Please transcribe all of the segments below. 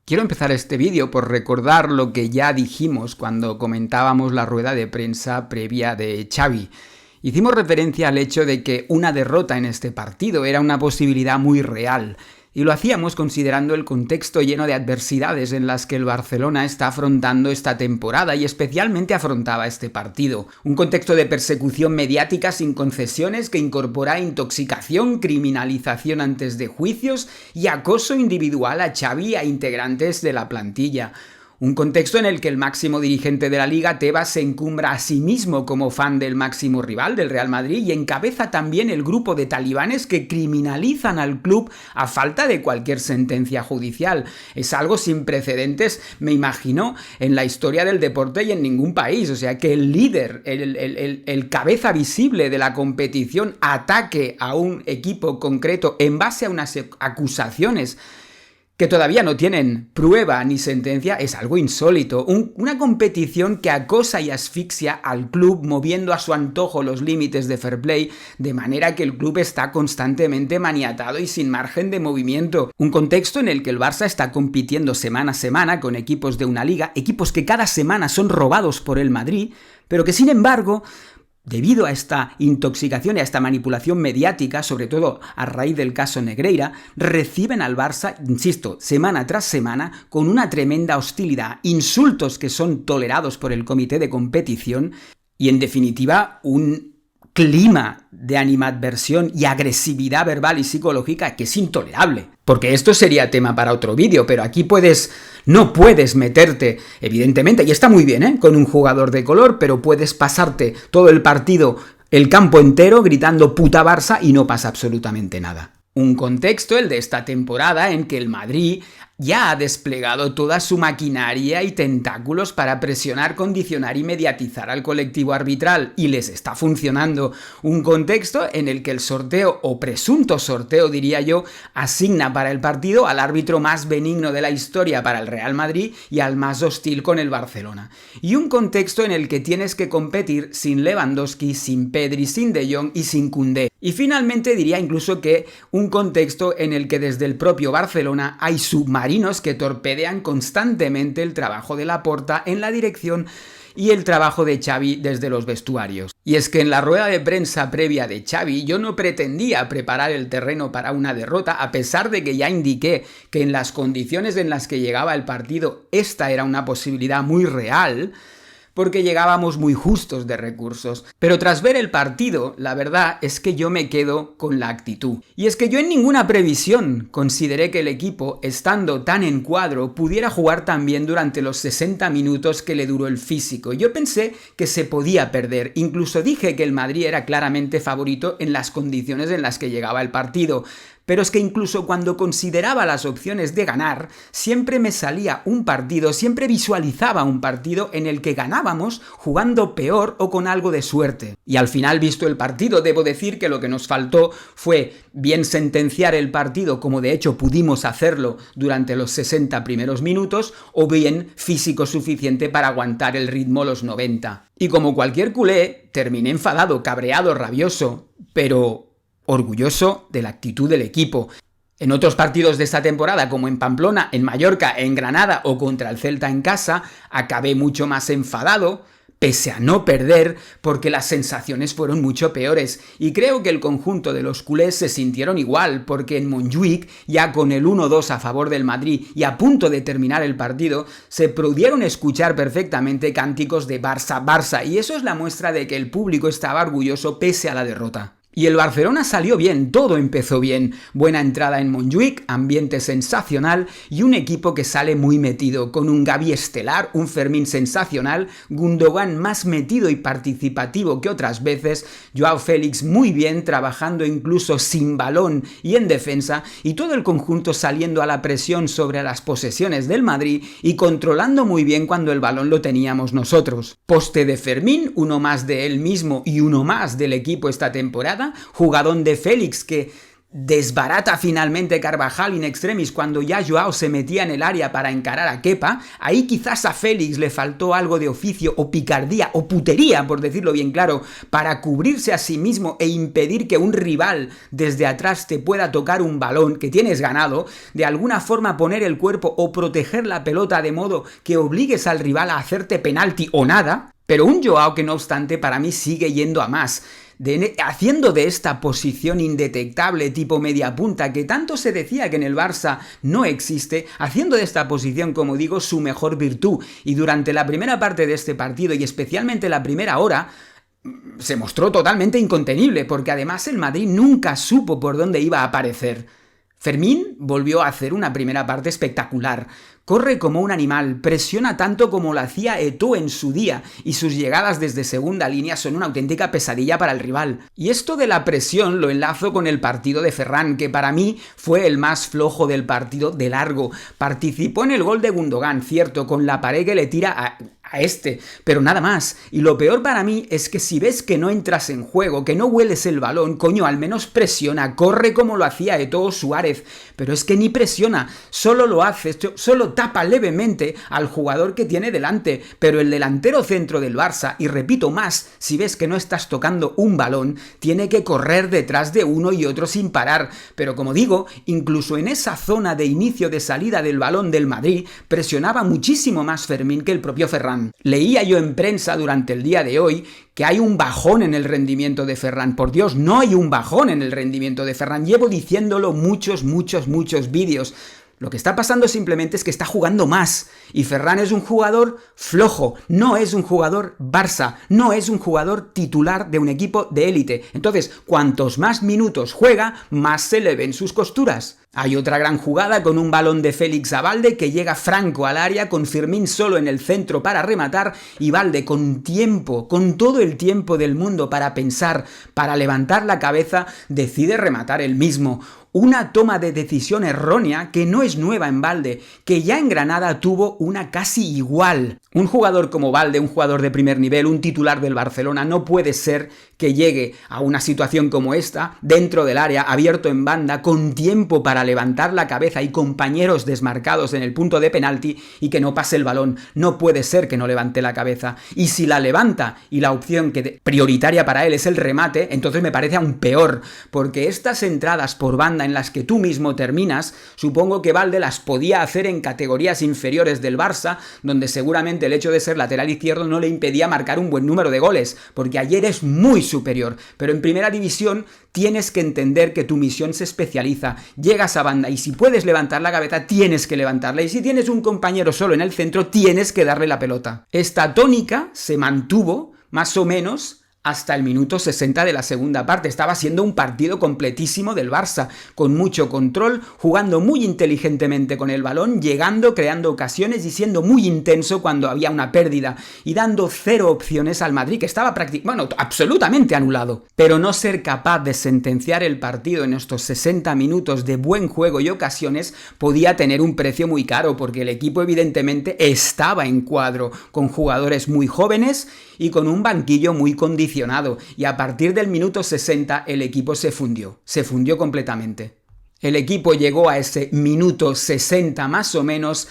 Quiero empezar este vídeo por recordar lo que ya dijimos cuando comentábamos la rueda de prensa previa de Xavi. Hicimos referencia al hecho de que una derrota en este partido era una posibilidad muy real, y lo hacíamos considerando el contexto lleno de adversidades en las que el Barcelona está afrontando esta temporada y especialmente afrontaba este partido. Un contexto de persecución mediática sin concesiones que incorpora intoxicación, criminalización antes de juicios y acoso individual a Xavi y a integrantes de la plantilla. Un contexto en el que el máximo dirigente de la Liga, Tebas, se encumbra a sí mismo como fan del máximo rival, del Real Madrid, y encabeza también el grupo de talibanes que criminalizan al club a falta de cualquier sentencia judicial. Es algo sin precedentes, me imagino, en la historia del deporte y en ningún país. O sea, que el líder, el cabeza visible de la competición ataque a un equipo concreto en base a unas acusaciones que todavía no tienen prueba ni sentencia, es algo insólito. Una competición que acosa y asfixia al club moviendo a su antojo los límites de fair play, de manera que el club está constantemente maniatado y sin margen de movimiento. Un contexto en el que el Barça está compitiendo semana a semana con equipos de una liga, equipos que cada semana son robados por el Madrid, pero que sin embargo, debido a esta intoxicación y a esta manipulación mediática, sobre todo a raíz del caso Negreira, reciben al Barça, insisto, semana tras semana, con una tremenda hostilidad, insultos que son tolerados por el comité de competición y, en definitiva, un clima de animadversión y agresividad verbal y psicológica que es intolerable. Porque esto sería tema para otro vídeo, pero aquí no puedes meterte, evidentemente, y está muy bien, con un jugador de color, pero puedes pasarte todo el partido, el campo entero, gritando puta Barça y no pasa absolutamente nada. Un contexto, el de esta temporada, en que el Madrid ya ha desplegado toda su maquinaria y tentáculos para presionar, condicionar y mediatizar al colectivo arbitral, y les está funcionando. Un contexto en el que el sorteo, o presunto sorteo diría yo, asigna para el partido al árbitro más benigno de la historia para el Real Madrid y al más hostil con el Barcelona. Y un contexto en el que tienes que competir sin Lewandowski, sin Pedri, sin De Jong y sin Koundé. Y finalmente diría incluso que un contexto en el que desde el propio Barcelona hay submarinos que torpedean constantemente el trabajo de Laporta en la dirección y el trabajo de Xavi desde los vestuarios. Y es que en la rueda de prensa previa de Xavi yo no pretendía preparar el terreno para una derrota, a pesar de que ya indiqué que en las condiciones en las que llegaba el partido esta era una posibilidad muy real, porque llegábamos muy justos de recursos. Pero tras ver el partido, la verdad es que yo me quedo con la actitud. Y es que yo en ninguna previsión consideré que el equipo, estando tan en cuadro, pudiera jugar tan bien durante los 60 minutos que le duró el físico. Yo pensé que se podía perder. Incluso dije que el Madrid era claramente favorito en las condiciones en las que llegaba el partido. Pero es que incluso cuando consideraba las opciones de ganar, siempre me salía un partido, siempre visualizaba un partido en el que ganábamos jugando peor o con algo de suerte. Y al final, visto el partido, debo decir que lo que nos faltó fue bien sentenciar el partido, como de hecho pudimos hacerlo durante los 60 primeros minutos, o bien físico suficiente para aguantar el ritmo los 90. Y como cualquier culé, terminé enfadado, cabreado, rabioso, pero orgulloso de la actitud del equipo. En otros partidos de esta temporada, como en Pamplona, en Mallorca, en Granada o contra el Celta en casa, acabé mucho más enfadado, pese a no perder, porque las sensaciones fueron mucho peores. Y creo que el conjunto de los culés se sintieron igual, porque en Montjuïc, ya con el 1-2 a favor del Madrid y a punto de terminar el partido, se pudieron escuchar perfectamente cánticos de Barça, Barça, y eso es la muestra de que el público estaba orgulloso pese a la derrota. Y el Barcelona salió bien, todo empezó bien. Buena entrada en Montjuïc, ambiente sensacional y un equipo que sale muy metido, con un Gavi estelar, un Fermín sensacional, Gundogan más metido y participativo que otras veces, Joao Félix muy bien, trabajando incluso sin balón y en defensa, y todo el conjunto saliendo a la presión sobre las posesiones del Madrid y controlando muy bien cuando el balón lo teníamos nosotros. Poste de Fermín, uno más de él mismo y uno más del equipo esta temporada, jugadón de Félix que desbarata finalmente Carvajal in extremis cuando ya Joao se metía en el área para encarar a Kepa. Ahí quizás a Félix le faltó algo de oficio o picardía o putería, por decirlo bien claro, para cubrirse a sí mismo e impedir que un rival desde atrás te pueda tocar un balón que tienes ganado, de alguna forma poner el cuerpo o proteger la pelota de modo que obligues al rival a hacerte penalti o nada. Pero un Joao que no obstante para mí sigue yendo a más, haciendo de esta posición indetectable tipo media punta que tanto se decía que en el Barça no existe, haciendo de esta posición, como digo, su mejor virtud. Y durante la primera parte de este partido y especialmente la primera hora, se mostró totalmente incontenible, porque además el Madrid nunca supo por dónde iba a aparecer. Fermín volvió a hacer una primera parte espectacular. Corre como un animal, presiona tanto como lo hacía Eto'o en su día, y sus llegadas desde segunda línea son una auténtica pesadilla para el rival. Y esto de la presión lo enlazo con el partido de Ferran, que para mí fue el más flojo del partido de largo. Participó en el gol de Gundogan, cierto, con la pared que le tira a este, pero nada más. Y lo peor para mí es que si ves que no entras en juego, que no hueles el balón, coño, al menos presiona, corre como lo hacía Eto'o Suárez, pero es que ni presiona, solo lo hace, solo tapa levemente al jugador que tiene delante, pero el delantero centro del Barça, y repito más, si ves que no estás tocando un balón, tiene que correr detrás de uno y otro sin parar, pero como digo, incluso en esa zona de inicio de salida del balón del Madrid, presionaba muchísimo más Fermín que el propio Ferran. Leía yo en prensa durante el día de hoy que hay un bajón en el rendimiento de Ferran. Por Dios, no hay un bajón en el rendimiento de Ferran. Llevo diciéndolo muchos vídeos. Lo que está pasando simplemente es que está jugando más. Y Ferran es un jugador flojo. No es un jugador Barça. No es un jugador titular de un equipo de élite. Entonces, cuantos más minutos juega, más se le ven sus costuras. Hay otra gran jugada con un balón de Félix a Valde que llega franco al área con Fermín solo en el centro para rematar y Valde con tiempo, con todo el tiempo del mundo para pensar, para levantar la cabeza, decide rematar él mismo. Una toma de decisión errónea que no es nueva en Valde, que ya en Granada tuvo una casi igual. Un jugador como Valde, un jugador de primer nivel, un titular del Barcelona, no puede ser que llegue a una situación como esta, dentro del área, abierto en banda, con tiempo para levantar la cabeza y compañeros desmarcados en el punto de penalti y que no pase el balón. No puede ser que no levante la cabeza. Y si la levanta y la opción prioritaria para él es el remate, entonces me parece aún peor, porque estas entradas por banda en las que tú mismo terminas, supongo que Valde las podía hacer en categorías inferiores del Barça, donde seguramente el hecho de ser lateral izquierdo no le impedía marcar un buen número de goles, porque ayer es muy superior, pero en primera división tienes que entender que tu misión se especializa, llegas a banda y si puedes levantar la cabeza tienes que levantarla y si tienes un compañero solo en el centro tienes que darle la pelota. Esta tónica se mantuvo más o menos hasta el minuto 60 de la segunda parte. Estaba siendo un partido completísimo del Barça, con mucho control, jugando muy inteligentemente con el balón, llegando, creando ocasiones y siendo muy intenso cuando había una pérdida y dando cero opciones al Madrid, que estaba absolutamente anulado. Pero no ser capaz de sentenciar el partido en estos 60 minutos de buen juego y ocasiones podía tener un precio muy caro, porque el equipo evidentemente estaba en cuadro, con jugadores muy jóvenes y con un banquillo muy condicionado, y a partir del minuto 60 el equipo se fundió completamente. El equipo llegó a ese minuto 60 más o menos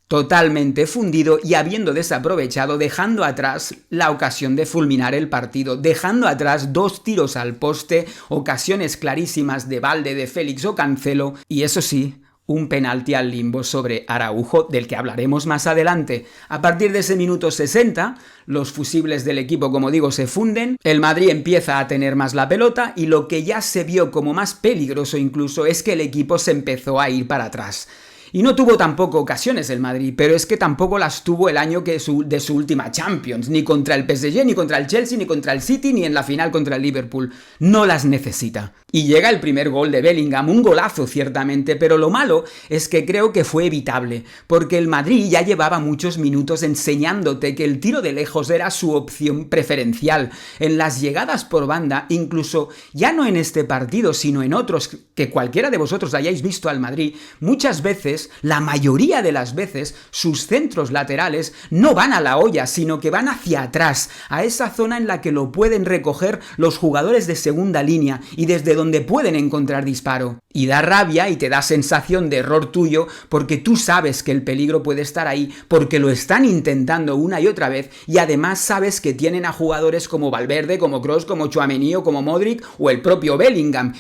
totalmente fundido y habiendo desaprovechado, dejando atrás la ocasión de fulminar el partido, dejando atrás 2 tiros al poste, ocasiones clarísimas de Valde, de Félix o Cancelo, y eso sí, un penalti al limbo sobre Araujo, del que hablaremos más adelante. A partir de ese minuto 60, los fusibles del equipo, como digo, se funden, el Madrid empieza a tener más la pelota y lo que ya se vio como más peligroso incluso es que el equipo se empezó a ir para atrás. Y no tuvo tampoco ocasiones el Madrid, pero es que tampoco las tuvo el año de su última Champions, ni contra el PSG, ni contra el Chelsea, ni contra el City, ni en la final contra el Liverpool. No las necesita. Y llega el primer gol de Bellingham, un golazo ciertamente, pero lo malo es que creo que fue evitable, porque el Madrid ya llevaba muchos minutos enseñándote que el tiro de lejos era su opción preferencial. En las llegadas por banda, incluso ya no en este partido, sino en otros que cualquiera de vosotros hayáis visto al Madrid, muchas veces veces, la mayoría de las veces, sus centros laterales no van a la olla, sino que van hacia atrás, a esa zona en la que lo pueden recoger los jugadores de segunda línea y desde donde pueden encontrar disparo. Y da rabia y te da sensación de error tuyo porque tú sabes que el peligro puede estar ahí, porque lo están intentando una y otra vez y además sabes que tienen a jugadores como Valverde, como Kroos, como Tchouaméni o como Modric o el propio Bellingham,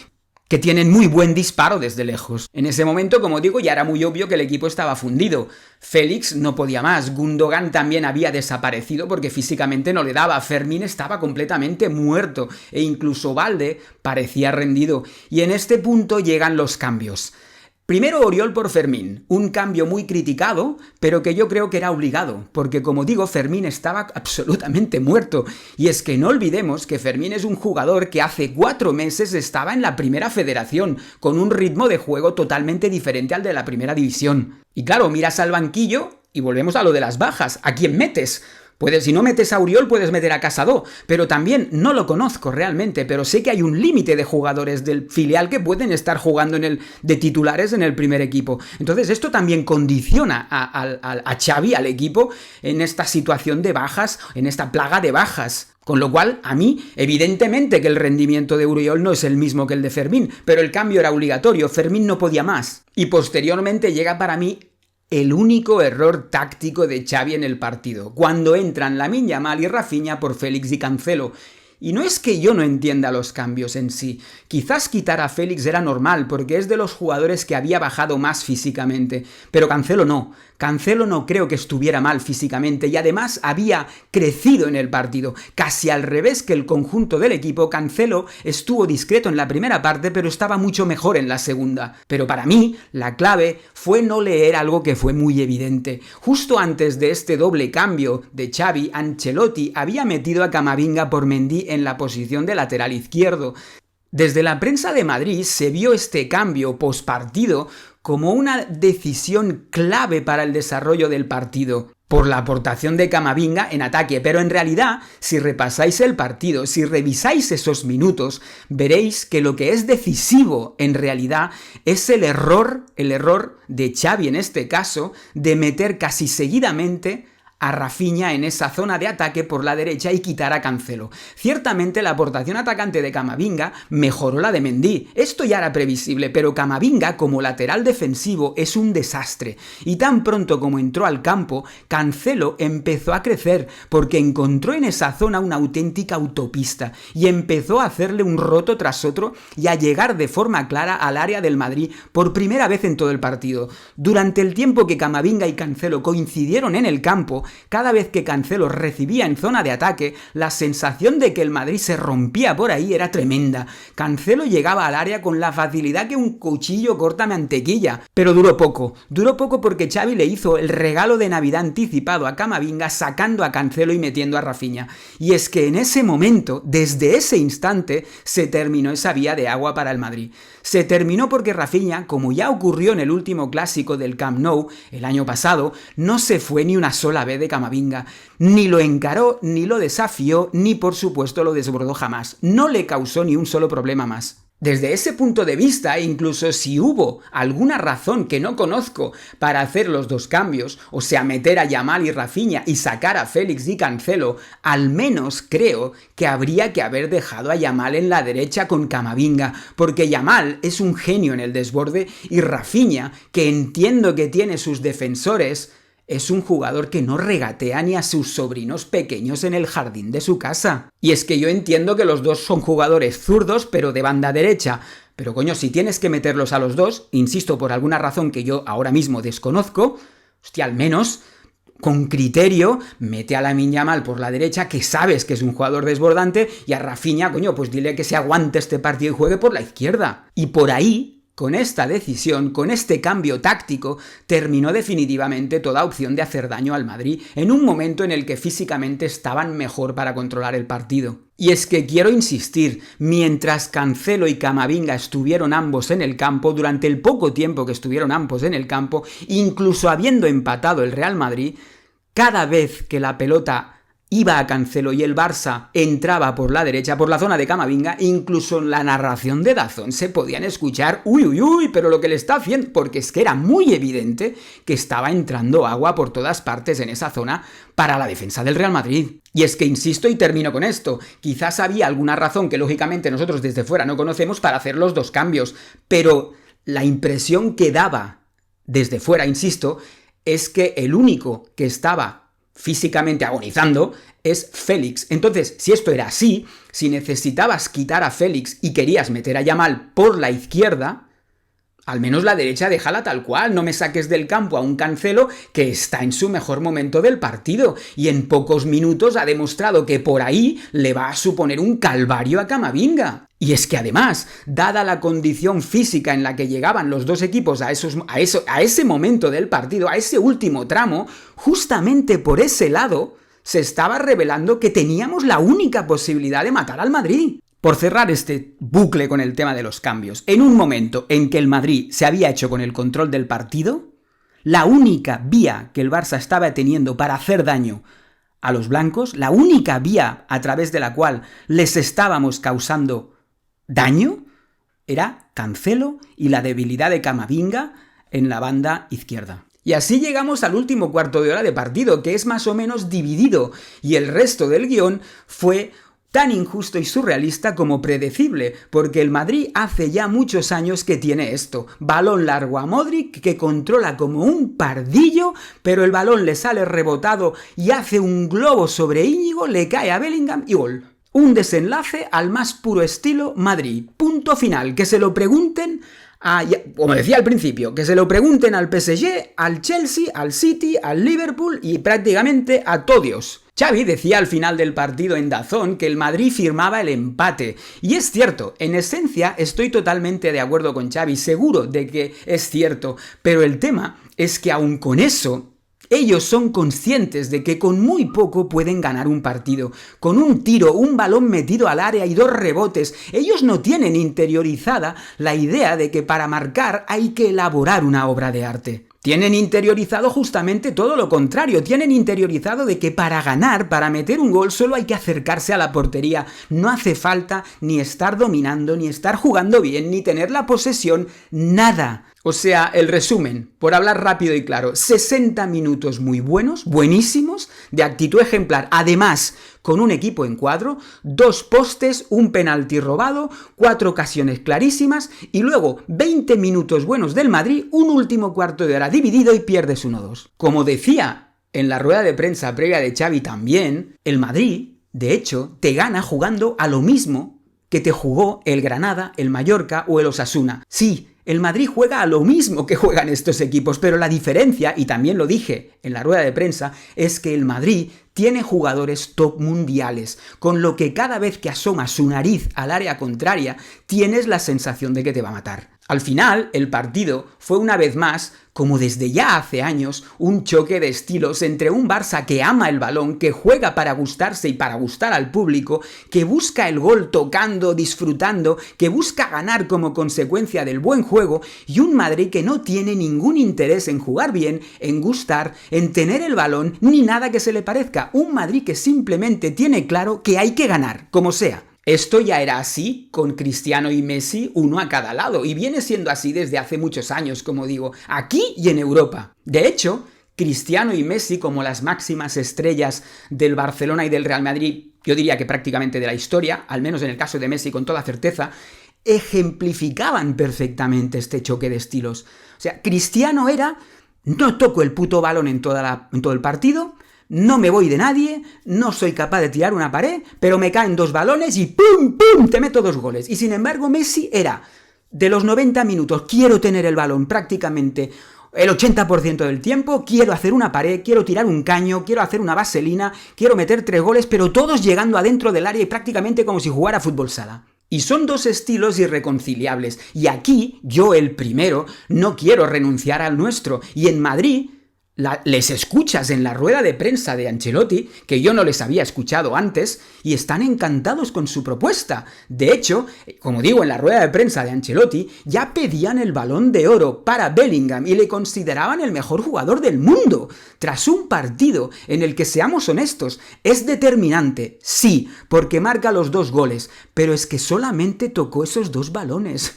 que tienen muy buen disparo desde lejos. En ese momento, como digo, ya era muy obvio que el equipo estaba fundido. Félix no podía más, Gundogan también había desaparecido porque físicamente no le daba, Fermín estaba completamente muerto e incluso Valde parecía rendido. Y en este punto llegan los cambios. Primero Oriol por Fermín, un cambio muy criticado, pero que yo creo que era obligado, porque como digo, Fermín estaba absolutamente muerto. Y es que no olvidemos que Fermín es un jugador que hace 4 meses estaba en la Primera Federación, con un ritmo de juego totalmente diferente al de la Primera División. Y claro, miras al banquillo y volvemos a lo de las bajas. ¿A quién metes? Si no metes a Oriol, puedes meter a Casado, pero también no lo conozco realmente, pero sé que hay un límite de jugadores del filial que pueden estar jugando de titulares en el primer equipo. Entonces esto también condiciona a Xavi, al equipo, en esta situación de bajas, en esta plaga de bajas. Con lo cual, a mí, evidentemente que el rendimiento de Oriol no es el mismo que el de Fermín, pero el cambio era obligatorio, Fermín no podía más. Y posteriormente llega para mí el único error táctico de Xavi en el partido, cuando entran Lamine Yamal y Rafinha por Félix y Cancelo. Y no es que yo no entienda los cambios en sí, quizás quitar a Félix era normal porque es de los jugadores que había bajado más físicamente, pero Cancelo no creo que estuviera mal físicamente y además había crecido en el partido, casi al revés que el conjunto del equipo. Cancelo estuvo discreto en la primera parte pero estaba mucho mejor en la segunda. Pero para mí la clave fue no leer algo que fue muy evidente. Justo antes de este doble cambio de Xavi, Ancelotti había metido a Camavinga por Mendy en la posición de lateral izquierdo. Desde la prensa de Madrid se vio este cambio postpartido como una decisión clave para el desarrollo del partido, por la aportación de Camavinga en ataque, pero en realidad, si repasáis el partido, si revisáis esos minutos, veréis que lo que es decisivo en realidad es el error de Xavi en este caso, de meter casi seguidamente a Rafinha en esa zona de ataque por la derecha y quitar a Cancelo. Ciertamente la aportación atacante de Camavinga mejoró la de Mendy, esto ya era previsible, pero Camavinga como lateral defensivo es un desastre, y tan pronto como entró al campo, Cancelo empezó a crecer, porque encontró en esa zona una auténtica autopista, y empezó a hacerle un roto tras otro y a llegar de forma clara al área del Madrid por primera vez en todo el partido. Durante el tiempo que Camavinga y Cancelo coincidieron en el campo, cada vez que Cancelo recibía en zona de ataque, la sensación de que el Madrid se rompía por ahí era tremenda. Cancelo llegaba al área con la facilidad que un cuchillo corta mantequilla, pero duró poco porque Xavi le hizo el regalo de Navidad anticipado a Camavinga sacando a Cancelo y metiendo a Rafinha. Y es que en ese momento, desde ese instante, se terminó esa vía de agua para el Madrid. Se terminó porque Rafinha, como ya ocurrió en el último clásico del Camp Nou el año pasado, no se fue ni una sola vez de Camavinga, ni lo encaró, ni lo desafió, ni por supuesto lo desbordó jamás. No le causó ni un solo problema más. Desde ese punto de vista, incluso si hubo alguna razón que no conozco para hacer los dos cambios, o sea, meter a Yamal y Rafinha y sacar a Félix y Cancelo, al menos creo que habría que haber dejado a Yamal en la derecha con Camavinga, porque Yamal es un genio en el desborde y Rafinha, que entiendo que tiene sus defensores, es un jugador que no regatea ni a sus sobrinos pequeños en el jardín de su casa. Y es que yo entiendo que los dos son jugadores zurdos, pero de banda derecha. Pero coño, si tienes que meterlos a los dos, insisto, por alguna razón que yo ahora mismo desconozco, hostia, al menos con criterio, mete a Lamine Yamal por la derecha, que sabes que es un jugador desbordante, y a Rafinha, coño, pues dile que se aguante este partido y juegue por la izquierda. Y por ahí, con esta decisión, con este cambio táctico, terminó definitivamente toda opción de hacer daño al Madrid en un momento en el que físicamente estaban mejor para controlar el partido. Y es que quiero insistir, mientras Cancelo y Camavinga estuvieron ambos en el campo, durante el poco tiempo que estuvieron ambos en el campo, incluso habiendo empatado el Real Madrid, cada vez que la pelota iba a Cancelo y el Barça entraba por la derecha, por la zona de Camavinga, incluso en la narración de DAZN se podían escuchar uy, pero lo que le está haciendo, porque es que era muy evidente que estaba entrando agua por todas partes en esa zona para la defensa del Real Madrid. Y es que insisto y termino con esto, quizás había alguna razón que lógicamente nosotros desde fuera no conocemos para hacer los dos cambios, pero la impresión que daba desde fuera, insisto, es que el único que estaba físicamente agonizando es Félix. Entonces, si esto era así, si necesitabas quitar a Félix y querías meter a Yamal por la izquierda, al menos la derecha déjala tal cual, no me saques del campo a un Cancelo que está en su mejor momento del partido y en pocos minutos ha demostrado que por ahí le va a suponer un calvario a Camavinga. Y es que además, dada la condición física en la que llegaban los dos equipos a ese momento del partido, a ese último tramo, justamente por ese lado se estaba revelando que teníamos la única posibilidad de matar al Madrid. Por cerrar este bucle con el tema de los cambios, en un momento en que el Madrid se había hecho con el control del partido, la única vía que el Barça estaba teniendo para hacer daño a los blancos, la única vía a través de la cual les estábamos causando daño, era Cancelo y la debilidad de Camavinga en la banda izquierda. Y así llegamos al último cuarto de hora de partido, que es más o menos dividido, y el resto del guión fue tan injusto y surrealista como predecible, porque el Madrid hace ya muchos años que tiene esto. Balón largo a Modric, que controla como un pardillo, pero el balón le sale rebotado y hace un globo sobre Íñigo, le cae a Bellingham y gol. Un desenlace al más puro estilo Madrid. Punto final. Que se lo pregunten como decía al principio, que se lo pregunten al PSG, al Chelsea, al City, al Liverpool y prácticamente a todos. Xavi decía al final del partido en DAZN que el Madrid firmaba el empate. Y es cierto, en esencia estoy totalmente de acuerdo con Xavi, seguro de que es cierto. Pero el tema es que aun con eso, ellos son conscientes de que con muy poco pueden ganar un partido. Con un tiro, un balón metido al área y 2 rebotes. Ellos no tienen interiorizada la idea de que para marcar hay que elaborar una obra de arte. Tienen interiorizado justamente todo lo contrario. Tienen interiorizado de que para ganar, para meter un gol, solo hay que acercarse a la portería. No hace falta ni estar dominando, ni estar jugando bien, ni tener la posesión, nada. O sea, el resumen, por hablar rápido y claro, 60 minutos muy buenos, buenísimos, de actitud ejemplar, además con un equipo en cuadro, 2 postes, un penalti robado, 4 ocasiones clarísimas y luego 20 minutos buenos del Madrid, un último cuarto de hora dividido y pierdes 1-2. Como decía en la rueda de prensa previa de Xavi también, el Madrid, de hecho, te gana jugando a lo mismo que te jugó el Granada, el Mallorca o el Osasuna. Sí, el Madrid juega a lo mismo que juegan estos equipos, pero la diferencia, y también lo dije en la rueda de prensa, es que el Madrid tiene jugadores top mundiales, con lo que cada vez que asoma su nariz al área contraria, tienes la sensación de que te va a matar. Al final, el partido fue una vez más, como desde ya hace años, un choque de estilos entre un Barça que ama el balón, que juega para gustarse y para gustar al público, que busca el gol tocando, disfrutando, que busca ganar como consecuencia del buen juego, y un Madrid que no tiene ningún interés en jugar bien, en gustar, en tener el balón, ni nada que se le parezca. Un Madrid que simplemente tiene claro que hay que ganar, como sea. Esto ya era así con Cristiano y Messi, uno a cada lado, y viene siendo así desde hace muchos años, como digo, aquí y en Europa. De hecho, Cristiano y Messi, como las máximas estrellas del Barcelona y del Real Madrid, yo diría que prácticamente de la historia, al menos en el caso de Messi con toda certeza, ejemplificaban perfectamente este choque de estilos. O sea, Cristiano era, no toco el puto balón en todo el partido, no me voy de nadie, no soy capaz de tirar una pared, pero me caen 2 balones y ¡pum, pum! Te meto 2 goles. Y sin embargo, Messi era, de los 90 minutos, quiero tener el balón prácticamente el 80% del tiempo, quiero hacer una pared, quiero tirar un caño, quiero hacer una vaselina, quiero meter 3 goles, pero todos llegando adentro del área y prácticamente como si jugara fútbol sala. Y son 2 estilos irreconciliables. Y aquí, yo el primero, no quiero renunciar al nuestro. Y en Madrid, les escuchas en la rueda de prensa de Ancelotti, que yo no les había escuchado antes, y están encantados con su propuesta. De hecho, como digo, en la rueda de prensa de Ancelotti ya pedían el Balón de Oro para Bellingham y le consideraban el mejor jugador del mundo. Tras un partido en el que, seamos honestos, es determinante, sí, porque marca los 2 goles, pero es que solamente tocó esos 2 balones.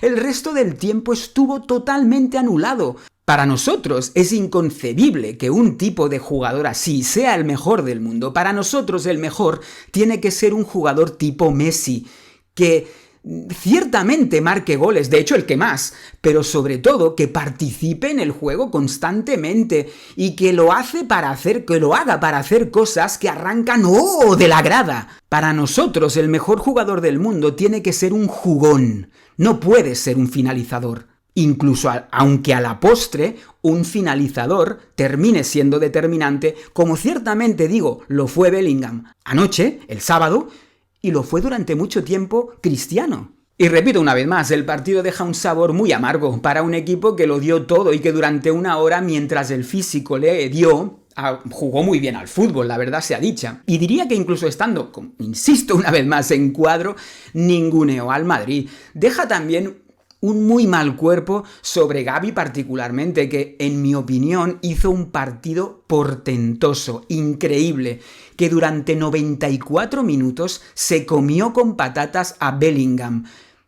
El resto del tiempo estuvo totalmente anulado. Para nosotros es inconcebible que un tipo de jugador así sea el mejor del mundo. Para nosotros el mejor tiene que ser un jugador tipo Messi, que ciertamente marque goles, de hecho el que más, pero sobre todo que participe en el juego constantemente y que lo haga para hacer cosas que arrancan de la grada. Para nosotros el mejor jugador del mundo tiene que ser un jugón, no puede ser un finalizador. Incluso aunque a la postre un finalizador termine siendo determinante, como ciertamente digo, lo fue Bellingham anoche, el sábado, y lo fue durante mucho tiempo Cristiano. Y repito una vez más, el partido deja un sabor muy amargo para un equipo que lo dio todo y que durante una hora, mientras el físico le dio, jugó muy bien al fútbol, la verdad sea dicha. Y diría que incluso estando, insisto una vez más, en cuadro, ninguneó al Madrid. Deja también un muy mal cuerpo sobre Gavi particularmente, que en mi opinión hizo un partido portentoso, increíble, que durante 94 minutos se comió con patatas a Bellingham,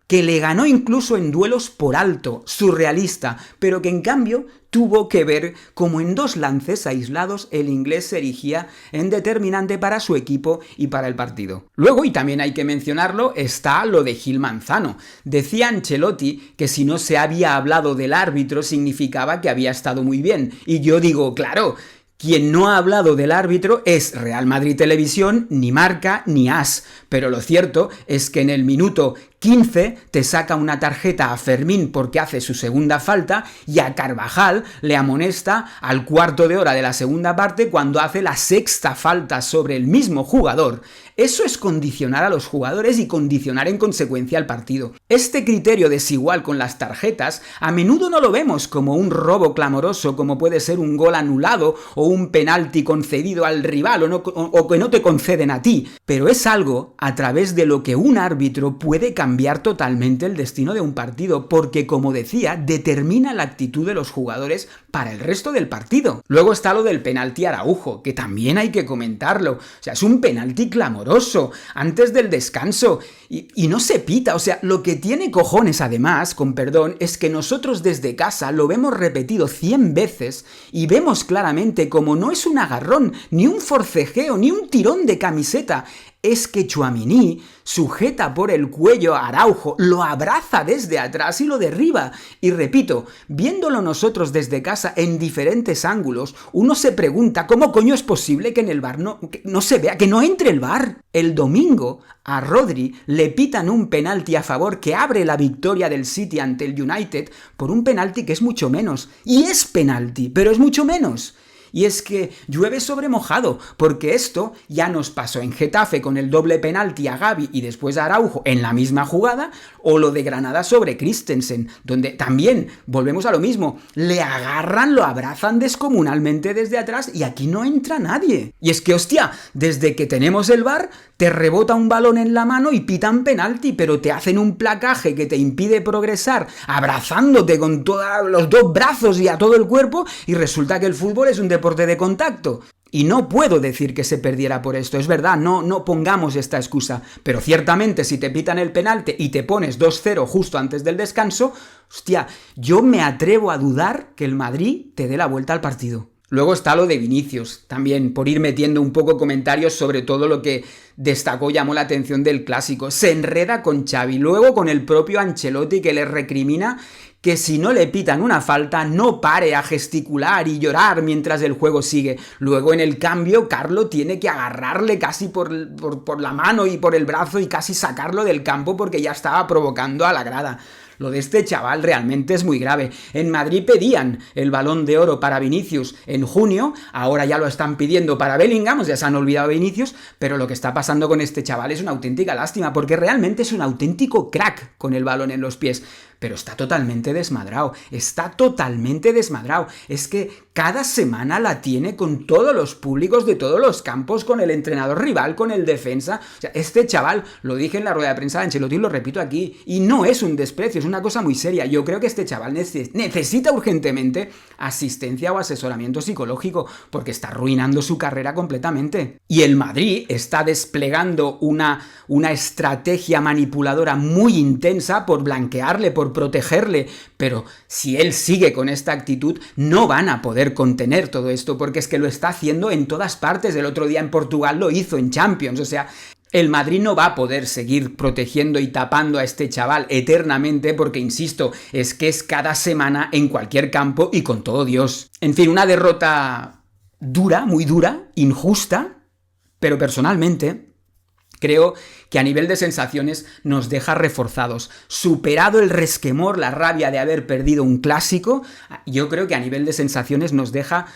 que le ganó incluso en duelos por alto, surrealista, pero que en cambio tuvo que ver cómo en 2 lances aislados el inglés se erigía en determinante para su equipo y para el partido. Luego, y también hay que mencionarlo, está lo de Gil Manzano. Decía Ancelotti que si no se había hablado del árbitro significaba que había estado muy bien. Y yo digo, claro, quien no ha hablado del árbitro es Real Madrid Televisión, ni Marca, ni AS. Pero lo cierto es que en el minuto 15 te saca una tarjeta a Fermín porque hace su segunda falta y a Carvajal le amonesta al cuarto de hora de la segunda parte cuando hace la 6ª falta sobre el mismo jugador. Eso es condicionar a los jugadores y condicionar en consecuencia al partido. Este criterio desigual con las tarjetas a menudo no lo vemos como un robo clamoroso, como puede ser un gol anulado o un penalti concedido al rival o que no te conceden a ti, pero es algo a través de lo que un árbitro puede cambiar totalmente el destino de un partido, porque, como decía, determina la actitud de los jugadores para el resto del partido. Luego está lo del penalti a Araujo, que también hay que comentarlo. O sea, es un penalti clamoroso, antes del descanso, y no se pita. O sea, lo que tiene cojones además, con perdón, es que nosotros desde casa lo vemos repetido 100 veces y vemos claramente como no es un agarrón, ni un forcejeo, ni un tirón de camiseta. Es que Tchouaméni sujeta por el cuello a Araujo, lo abraza desde atrás y lo derriba. Y repito, viéndolo nosotros desde casa en diferentes ángulos, uno se pregunta cómo coño es posible que en el VAR no se vea, que no entre el VAR. El domingo a Rodri le pitan un penalti a favor que abre la victoria del City ante el United por un penalti que es mucho menos. Y es penalti, pero es mucho menos. Y es que llueve sobre mojado, porque esto ya nos pasó en Getafe con el doble penalti a Gavi y después a Araujo en la misma jugada, o lo de Granada sobre Christensen, donde también volvemos a lo mismo, le agarran, lo abrazan descomunalmente desde atrás y aquí no entra nadie. Y es que, hostia, desde que tenemos el VAR, te rebota un balón en la mano y pitan penalti, pero te hacen un placaje que te impide progresar, abrazándote con todos los 2 brazos y a todo el cuerpo, y resulta que el fútbol es un deporte de contacto. Y no puedo decir que se perdiera por esto, es verdad, no pongamos esta excusa, pero ciertamente si te pitan el penalti y te pones 2-0 justo antes del descanso, hostia, yo me atrevo a dudar que el Madrid te dé la vuelta al partido. Luego está lo de Vinicius, también por ir metiendo un poco comentarios sobre todo lo que destacó, llamó la atención del clásico. Se enreda con Xavi, luego con el propio Ancelotti, que le recrimina que si no le pitan una falta no pare a gesticular y llorar mientras el juego sigue. Luego en el cambio Carlo tiene que agarrarle casi por la mano y por el brazo y casi sacarlo del campo porque ya estaba provocando a la grada. Lo de este chaval realmente es muy grave. En Madrid pedían el Balón de Oro para Vinicius en junio, ahora ya lo están pidiendo para Bellingham, ya se han olvidado de Vinicius, pero lo que está pasando con este chaval es una auténtica lástima, porque realmente es un auténtico crack con el balón en los pies. pero está totalmente desmadrado, es que cada semana la tiene con todos los públicos de todos los campos, con el entrenador rival, con el defensa. O sea, este chaval, lo dije en la rueda de prensa de Ancelotti y lo repito aquí, y no es un desprecio, es una cosa muy seria. Yo creo que este chaval necesita urgentemente asistencia o asesoramiento psicológico, porque está arruinando su carrera completamente. Y el Madrid está desplegando una estrategia manipuladora muy intensa por blanquearle, por protegerle, pero si él sigue con esta actitud, no van a poder contener todo esto, porque es que lo está haciendo en todas partes. El otro día en Portugal lo hizo en Champions, o sea, el Madrid no va a poder seguir protegiendo y tapando a este chaval eternamente porque, insisto, es que es cada semana en cualquier campo y con todo Dios. En fin, una derrota dura, muy dura, injusta, pero personalmente creo que a nivel de sensaciones nos deja reforzados. Superado el resquemor, la rabia de haber perdido un clásico, yo creo que a nivel de sensaciones nos deja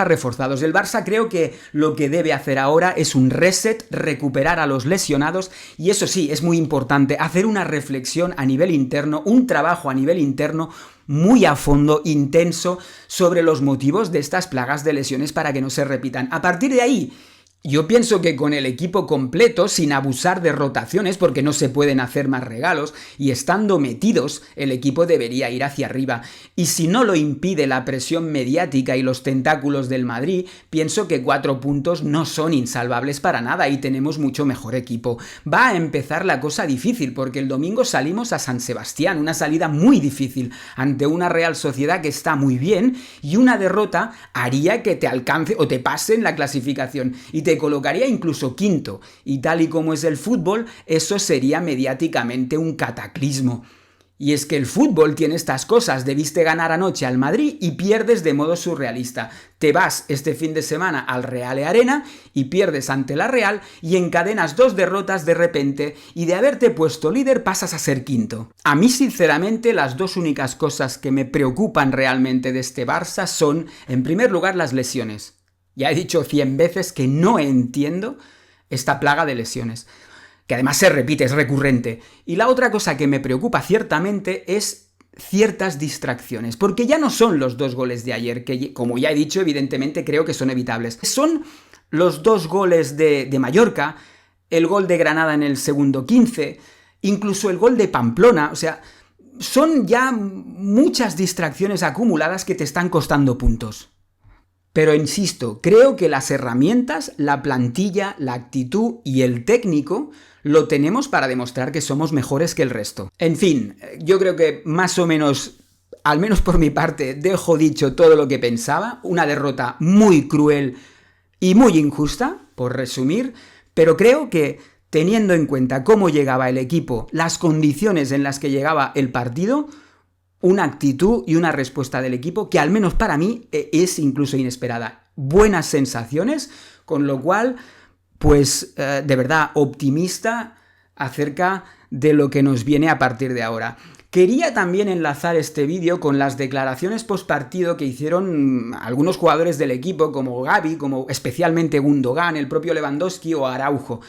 reforzados. El Barça creo que lo que debe hacer ahora es un reset, recuperar a los lesionados y eso sí, es muy importante, hacer una reflexión a nivel interno, un trabajo a nivel interno muy a fondo, intenso, sobre los motivos de estas plagas de lesiones para que no se repitan. A partir de ahí, yo pienso que con el equipo completo, sin abusar de rotaciones, porque no se pueden hacer más regalos, y estando metidos, el equipo debería ir hacia arriba. Y si no lo impide la presión mediática y los tentáculos del Madrid, pienso que 4 puntos no son insalvables para nada y tenemos mucho mejor equipo. Va a empezar la cosa difícil, porque el domingo salimos a San Sebastián, una salida muy difícil, ante una Real Sociedad que está muy bien, y una derrota haría que te alcance o te pase en la clasificación, y te colocaría incluso quinto, y tal y como es el fútbol, eso sería mediáticamente un cataclismo. Y es que el fútbol tiene estas cosas, debiste ganar anoche al Madrid y pierdes de modo surrealista. Te vas este fin de semana al Real Arena y pierdes ante la Real y encadenas 2 derrotas de repente y de haberte puesto líder pasas a ser quinto. A mí sinceramente las 2 únicas cosas que me preocupan realmente de este Barça son, en primer lugar, las lesiones. Ya he dicho 100 veces que no entiendo esta plaga de lesiones, que además se repite, es recurrente. Y la otra cosa que me preocupa ciertamente es ciertas distracciones, porque ya no son los 2 goles de ayer, que como ya he dicho, evidentemente creo que son evitables. Son los 2 goles de Mallorca, el gol de Granada en el segundo 15, incluso el gol de Pamplona, o sea, son ya muchas distracciones acumuladas que te están costando puntos. Pero insisto, creo que las herramientas, la plantilla, la actitud y el técnico lo tenemos para demostrar que somos mejores que el resto. En fin, yo creo que más o menos, al menos por mi parte, dejo dicho todo lo que pensaba. Una derrota muy cruel y muy injusta, por resumir, pero creo que teniendo en cuenta cómo llegaba el equipo, las condiciones en las que llegaba el partido, una actitud y una respuesta del equipo que al menos para mí es incluso inesperada. Buenas sensaciones, con lo cual, pues de verdad optimista acerca de lo que nos viene a partir de ahora. Quería también enlazar este vídeo con las declaraciones postpartido que hicieron algunos jugadores del equipo, como Gavi, como especialmente Gundogan, el propio Lewandowski o Araujo.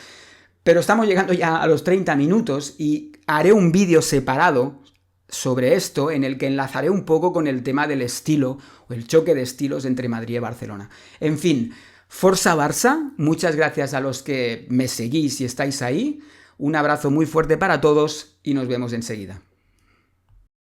Pero estamos llegando ya a los 30 minutos y haré un vídeo separado sobre esto, en el que enlazaré un poco con el tema del estilo, o el choque de estilos entre Madrid y Barcelona. En fin, Forza Barça, muchas gracias a los que me seguís y estáis ahí, un abrazo muy fuerte para todos y nos vemos enseguida.